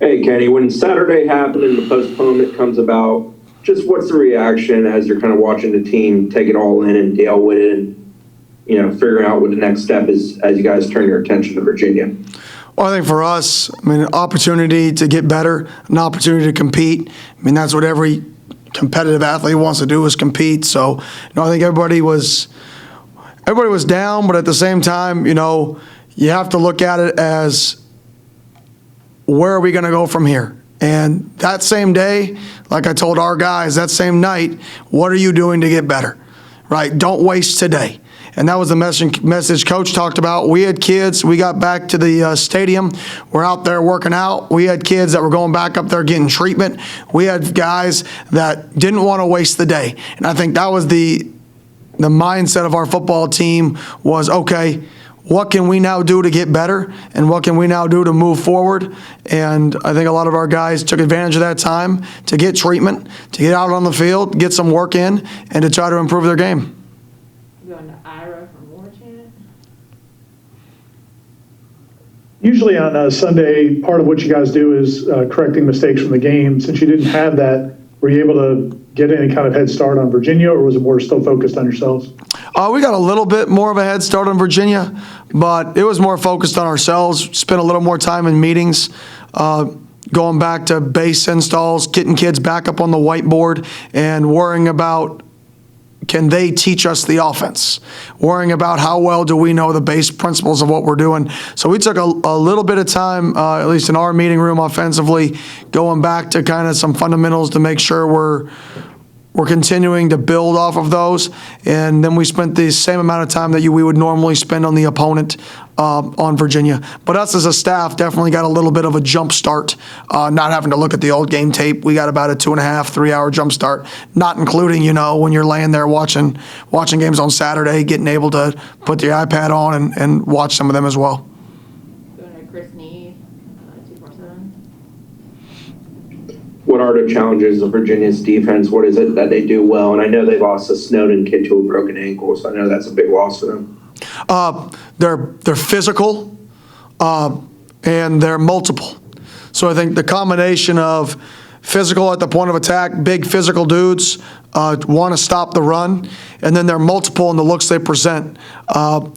Hey, Kenny, when Saturday happened and the postponement comes about, just what's the reaction as you're kind of watching the team take it all in and deal with it and, figuring out what the next step is as you guys turn your attention to Virginia? Well, I think for us, an opportunity to get better, an opportunity to compete. That's what every competitive athlete wants to do, is compete. So, I think everybody was down, but at the same time, you have to look at it as, where are we going to go from here? And that same day, like I told our guys, that same night, what are you doing to get better, right? Don't waste today. And that was the message Coach talked about. We had kids, we got back to the stadium, we're out there working out. We had kids that were going back up there getting treatment. We had guys that didn't want to waste the day. And I think that was the mindset of our football team was, okay, what can we now do to get better, and what can we now do to move forward? And I think a lot of our guys took advantage of that time to get treatment, to get out on the field, get some work in, and to try to improve their game. Going to Ira for more chant. Usually on a Sunday, part of what you guys do is correcting mistakes from the game. Since you didn't have that, were you able to get any kind of head start on Virginia, or was it more still focused on yourselves? We got a little bit more of a head start on Virginia, but it was more focused on ourselves. Spent a little more time in meetings, going back to base installs, getting kids back up on the whiteboard, and worrying about, can they teach us the offense? Worrying about how well do we know the base principles of what we're doing. So we took a little bit of time, at least in our meeting room offensively, going back to kind of some fundamentals to make sure we're continuing to build off of those. And then we spent the same amount of time that we would normally spend on the opponent on Virginia. But us as a staff definitely got a little bit of a jump start, not having to look at the old game tape. We got about a 2.5, 3 hour jump start, not including, when you're laying there watching games on Saturday, getting able to put the iPad on and watch some of them as well. Going to Chris Neave, 247. What are the challenges of Virginia's defense? What is it that they do well? And I know they lost a Snowden kid to a broken ankle, so I know that's a big loss for them. They're physical, and they're multiple. So I think the combination of physical at the point of attack, big physical dudes, want to stop the run, and then they're multiple in the looks they present.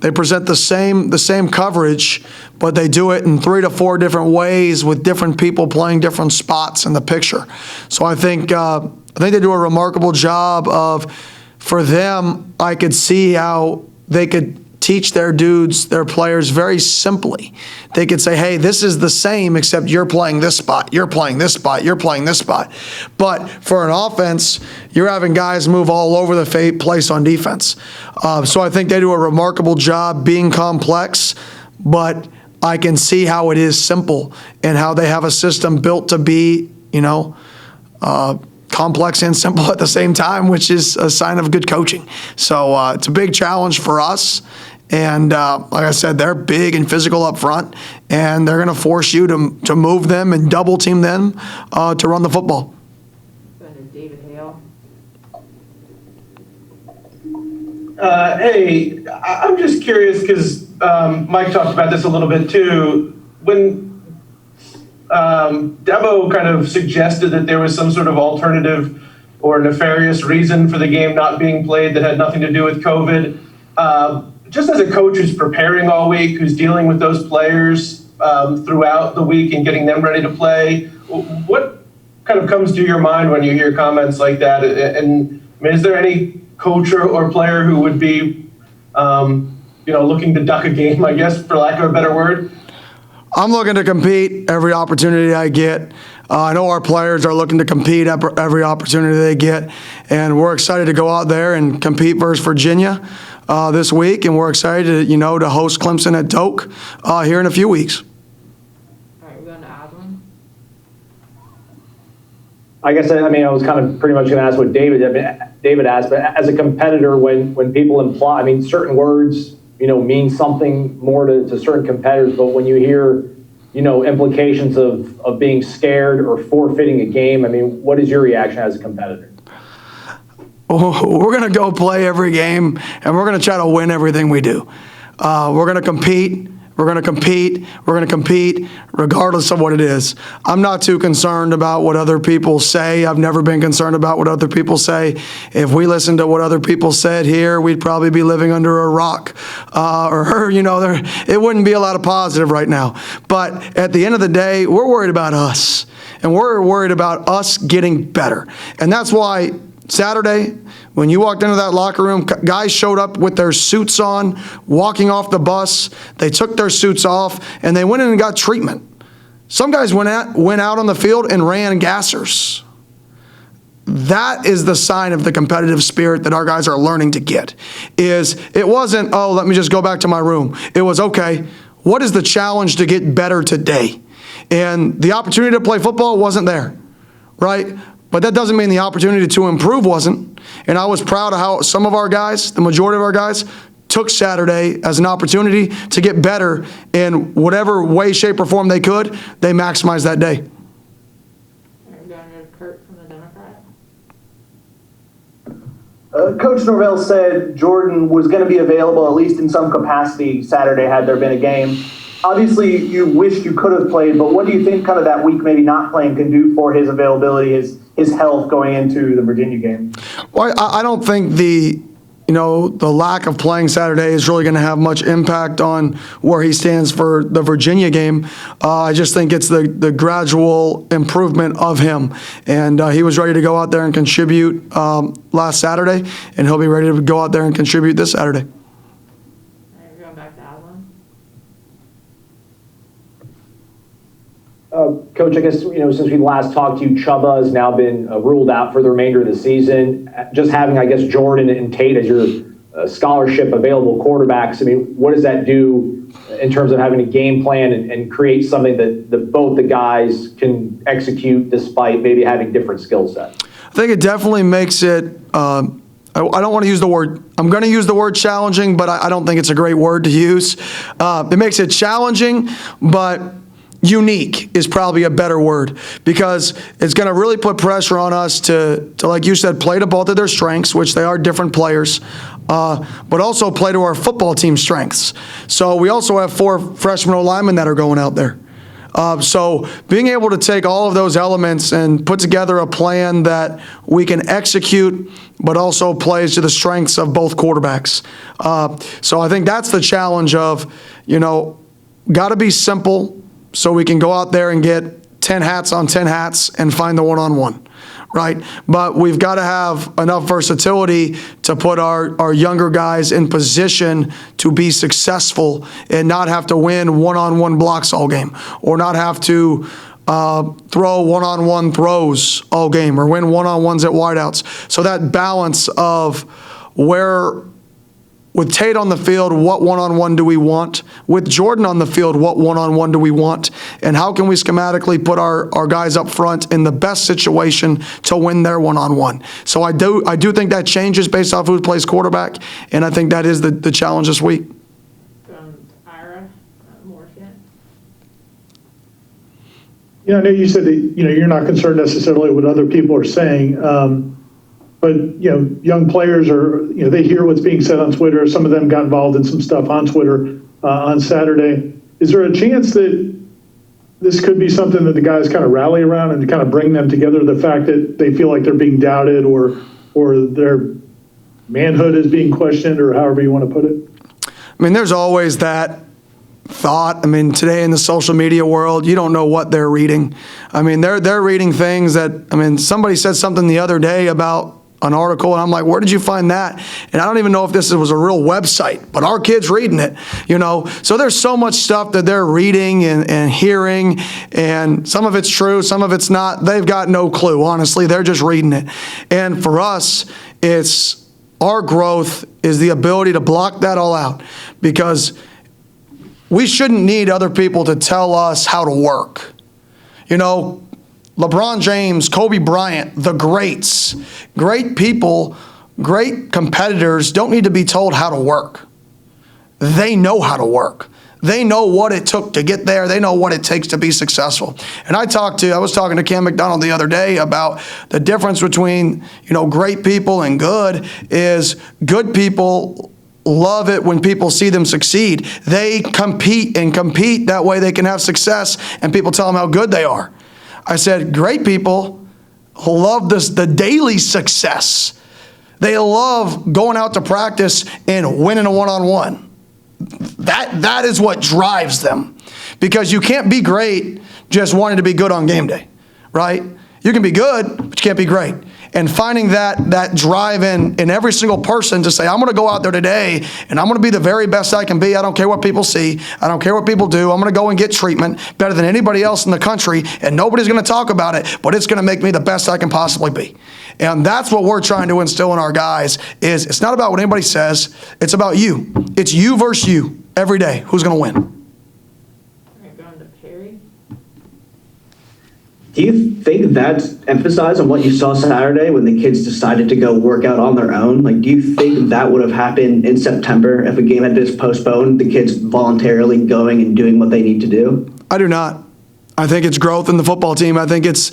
They present the same coverage, but they do it in 3 to 4 different ways with different people playing different spots in the picture. So I think they do a remarkable job of, for them, I could see how they could teach their dudes, their players, very simply. They could say, hey, this is the same, except you're playing this spot, you're playing this spot, you're playing this spot. But for an offense, you're having guys move all over the place on defense. So I think they do a remarkable job being complex, but I can see how it is simple and how they have a system built to be, complex and simple at the same time, which is a sign of good coaching. So it's a big challenge for us. And like I said, they're big and physical up front, and they're going to force you to move them and double team them to run the football. Going to David Hale. Hey, I'm just curious because Mike talked about this a little bit too. When Debo kind of suggested that there was some sort of alternative or nefarious reason for the game not being played that had nothing to do with COVID, just as a coach who's preparing all week, who's dealing with those players throughout the week and getting them ready to play, what kind of comes to your mind when you hear comments like that? And is there any coach or player who would be, looking to duck a game, I guess, for lack of a better word? I'm looking to compete every opportunity I get. I know our players are looking to compete every opportunity they get, and we're excited to go out there and compete versus Virginia this week, and we're excited to host Clemson at Doak here in a few weeks. All right, we're going to Osborne. I guess, I was kind of pretty much going to ask what David asked, but as a competitor, when people imply, certain words, mean something more to certain competitors, but when you hear, implications of being scared or forfeiting a game, what is your reaction as a competitor? We're going to go play every game, and we're going to try to win everything we do. We're going to compete. We're We're going to compete. We're going to compete regardless of what it is. I'm not too concerned about what other people say. I've never been concerned about what other people say. If we listened to what other people said here, we'd probably be living under a rock. It wouldn't be a lot of positive right now. But at the end of the day, we're worried about us. And we're worried about us getting better. And that's why Saturday, when you walked into that locker room, guys showed up with their suits on, walking off the bus. They took their suits off, and they went in and got treatment. Some guys went out on the field and ran gassers. That is the sign of the competitive spirit that our guys are learning to get. It wasn't, oh, let me just go back to my room. It was, okay, what is the challenge to get better today? And the opportunity to play football wasn't there, right? But that doesn't mean the opportunity to improve wasn't. And I was proud of how some of our guys, the majority of our guys, took Saturday as an opportunity to get better in whatever way, shape, or form they could. They maximized that day. We're going to Kurt from the Democrat. Coach Norvell said Jordan was going to be available at least in some capacity Saturday had there been a game. Obviously, you wished you could have played, but what do you think kind of that week maybe not playing can do for his availability, his health going into the Virginia game? Well, I don't think the lack of playing Saturday is really going to have much impact on where he stands for the Virginia game. I just think it's the gradual improvement of him. And he was ready to go out there and contribute last Saturday, and he'll be ready to go out there and contribute this Saturday. We're going back to Aslan. Coach, I guess, since we last talked to you, Chuba has now been ruled out for the remainder of the season. Just having, I guess, Jordan and Tate as your scholarship available quarterbacks, I mean, what does that do in terms of having a game plan and create something that both the guys can execute despite maybe having different skill sets? I think it definitely makes it, I don't want to use the word, I'm going to use the word challenging, but I don't think it's a great word to use. It makes it challenging, but unique is probably a better word, because it's going to really put pressure on us to, like you said, play to both of their strengths, which they are different players, but also play to our football team strengths. So we also have 4 freshman linemen that are going out there. So being able to take all of those elements and put together a plan that we can execute, but also plays to the strengths of both quarterbacks. So I think that's the challenge of, got to be simple, so we can go out there and get 10 hats on 10 hats and find the one-on-one, right? But we've got to have enough versatility to put our younger guys in position to be successful and not have to win one-on-one blocks all game, or not have to throw one-on-one throws all game, or win one-on-ones at wideouts. So that balance of where, with Tate on the field, what one-on-one do we want? With Jordan on the field, what one-on-one do we want? And how can we schematically put our guys up front in the best situation to win their one-on-one? So I do think that changes based off who plays quarterback, and I think that is the challenge this week. From Ira Morgan. I know you said that, you're not concerned necessarily what other people are saying. But, young players are, they hear what's being said on Twitter. Some of them got involved in some stuff on Twitter on Saturday. Is there a chance that this could be something that the guys kind of rally around and kind of bring them together? The fact that they feel like they're being doubted, or their manhood is being questioned, or however you want to put it? I mean, there's always that thought. I mean, today in the social media world, you don't know what they're reading. I mean, they're reading things that, somebody said something the other day about an article, and I'm like, where did you find that? And I don't even know if this was a real website, but our kid's reading it, So there's so much stuff that they're reading and hearing, and some of it's true, some of it's not. They've got no clue, honestly. They're just reading it. And for us, it's our growth is the ability to block that all out, because we shouldn't need other people to tell us how to work. LeBron James, Kobe Bryant, the greats, great people, great competitors don't need to be told how to work. They know how to work. They know what it took to get there. They know what it takes to be successful. And I was talking to Cam McDonald the other day about the difference between, great people and good is good people love it when people see them succeed. They compete and compete. That way they can have success and people tell them how good they are. I said, great people love the daily success. They love going out to practice and winning a one-on-one. That is what drives them, because you can't be great just wanting to be good on game day, right? You can be good, but you can't be great. And finding that drive in every single person to say, I'm going to go out there today and I'm going to be the very best I can be. I don't care what people see. I don't care what people do. I'm going to go and get treatment better than anybody else in the country, and nobody's going to talk about it, but it's going to make me the best I can possibly be. And that's what we're trying to instill in our guys. Is it's not about what anybody says. It's about you. It's you versus you every day. Who's going to win? All right, going to Perry. Do you think that's emphasized on what you saw Saturday when the kids decided to go work out on their own? Like, do you think that would have happened in September if a game had just postponed, the kids voluntarily going and doing what they need to do? I do not. I think it's growth in the football team. I think it's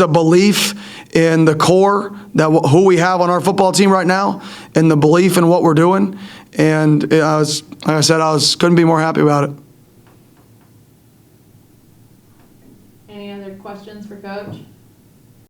a belief in the core, that who we have on our football team right now, and the belief in what we're doing. And like I said, couldn't be more happy about it. Any other questions for Coach?